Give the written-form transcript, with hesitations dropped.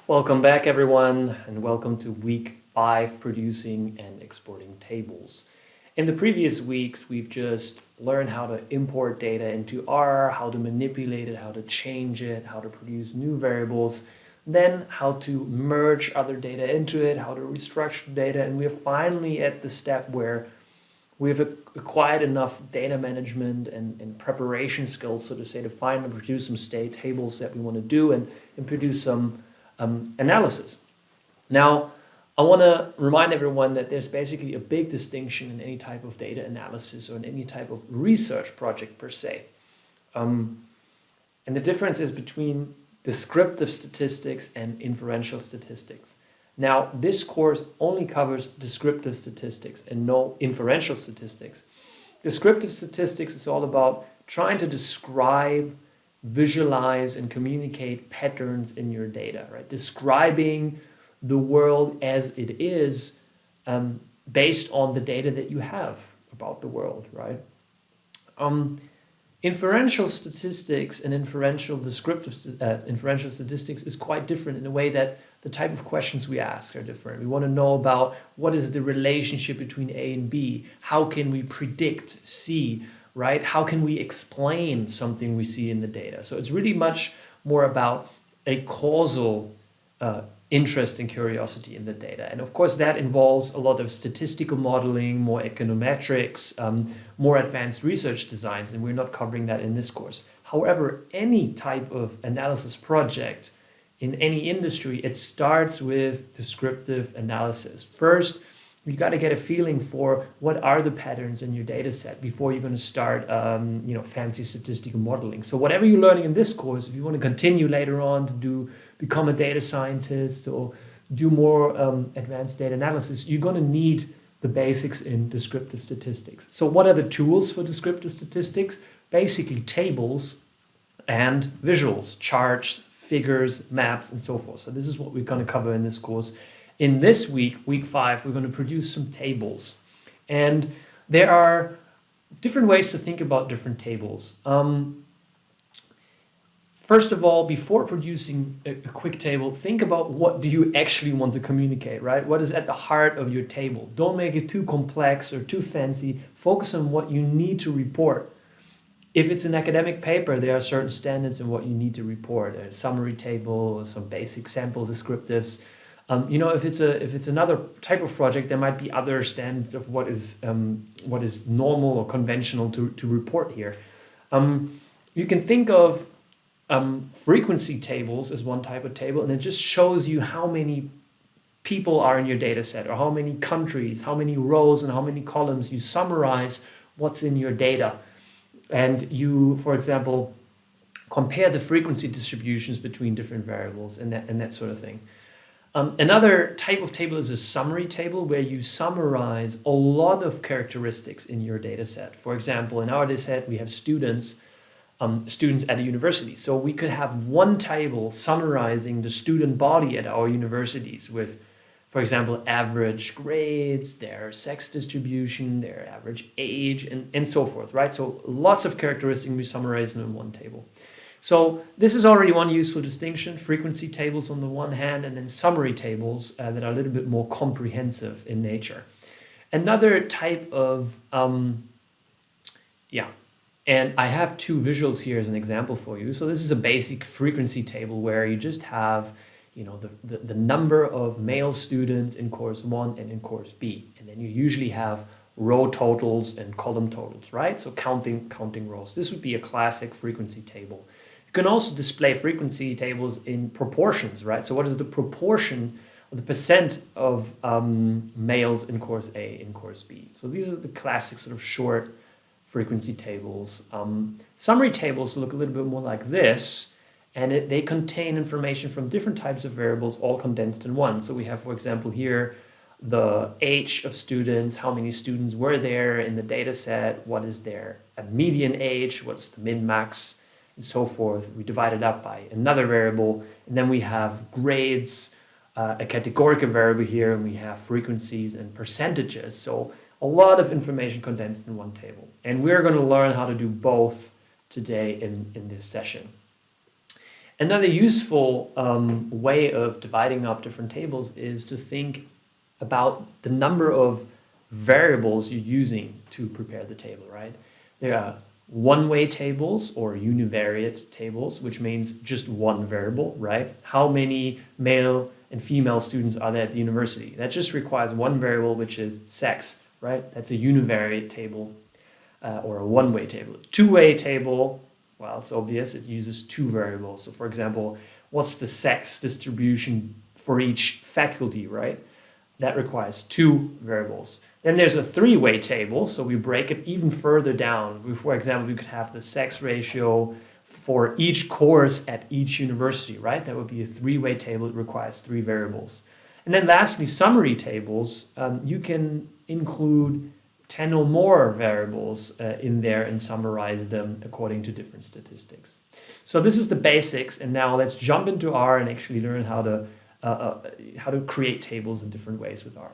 Welcome back, everyone, and welcome to week 5, producing and exporting tables. In the previous weeks, we've just learned how to import data into R, how to manipulate it, how to change it, how to produce new variables, then how to merge other data into it, how to restructure data, and we're finally at the step where we've acquired enough data management and preparation skills, so to say, to find and produce some state tables that we want to do and produce some analysis. Now, I want to remind everyone that there's basically a big distinction in any type of data analysis or in any type of research project per se. And the difference is between descriptive statistics and inferential statistics. Now, this course only covers descriptive statistics and no inferential statistics. Descriptive statistics is all about trying to describe, visualize, and communicate patterns in your data, right? Describing the world as it is based on the data that you have about the world, right? Inferential statistics and inferential statistics is quite different in a way that the type of questions we ask are different. We want to know about what is the relationship between A and B? How can we predict C, right? How can we explain something we see in the data? So it's really much more about a causal interest and curiosity in the data. And of course, that involves a lot of statistical modeling, more econometrics, more advanced research designs, and we're not covering that in this course. However, any type of analysis project in any industry, it starts with descriptive analysis. First, you got to get a feeling for what are the patterns in your data set before you're going to start fancy statistical modeling. So whatever you're learning in this course, if you want to continue later on to become a data scientist or do more advanced data analysis, you're going to need the basics in descriptive statistics. So what are the tools for descriptive statistics? Basically tables and visuals, charts, figures, maps, and so forth. So this is what we're going to cover in this course. In this week, week 5, we're going to produce some tables. And there are different ways to think about different tables. First of all, before producing a quick table, think about what do you actually want to communicate, right? What is at the heart of your table? Don't make it too complex or too fancy. Focus on what you need to report. If it's an academic paper, there are certain standards in what you need to report, a summary table, some basic sample descriptives. If it's another type of project, there might be other standards of what is normal or conventional to report here. You can think of frequency tables as one type of table, and it just shows you how many people are in your data set, or how many countries, how many rows, and how many columns. You summarize what's in your data. And you, for example, compare the frequency distributions between different variables and that sort of thing. Another type of table is a summary table where you summarize a lot of characteristics in your data set. For example, in our data set, we have students at a university. So we could have one table summarizing the student body at our universities with, for example, average grades, their sex distribution, their average age, and so forth, right? So lots of characteristics we summarize in one table. So this is already one useful distinction: frequency tables on the one hand, and then summary tables that are a little bit more comprehensive in nature. Another type of, and I have two visuals here as an example for you. So this is a basic frequency table where you just have the number of male students in course 1 and in course B. And then you usually have row totals and column totals, right? So counting rows. This would be a classic frequency table. You can also display frequency tables in proportions, right? So what is the proportion or the percent of males in course A in course B? So these are the classic sort of short frequency tables. Summary tables look a little bit more like this, and they contain information from different types of variables all condensed in one. So we have, for example, here the age of students, how many students were there in the data set, what is their median age, what's the min-max, and so forth. We divide it up by another variable, and then we have grades, a categorical variable here, and we have frequencies and percentages. So a lot of information condensed in one table. And we're going to learn how to do both today in this session. Another useful way of dividing up different tables is to think about the number of variables you're using to prepare the table, right? There are one-way tables or univariate tables, which means just one variable, right? How many male and female students are there at the university? That just requires one variable, which is sex, right? That's a univariate table or a one-way table. Two-way table, well, it's obvious, it uses two variables. So for example, what's the sex distribution for each faculty, right? That requires two variables. Then there's a three-way table, so we break it even further down. For example, we could have the sex ratio for each course at each university, right? That would be a three-way table. It requires three variables. And then lastly, summary tables. You can include 10 or more variables in there and summarize them according to different statistics. So this is the basics, and now let's jump into R and actually learn how to create tables in different ways with R.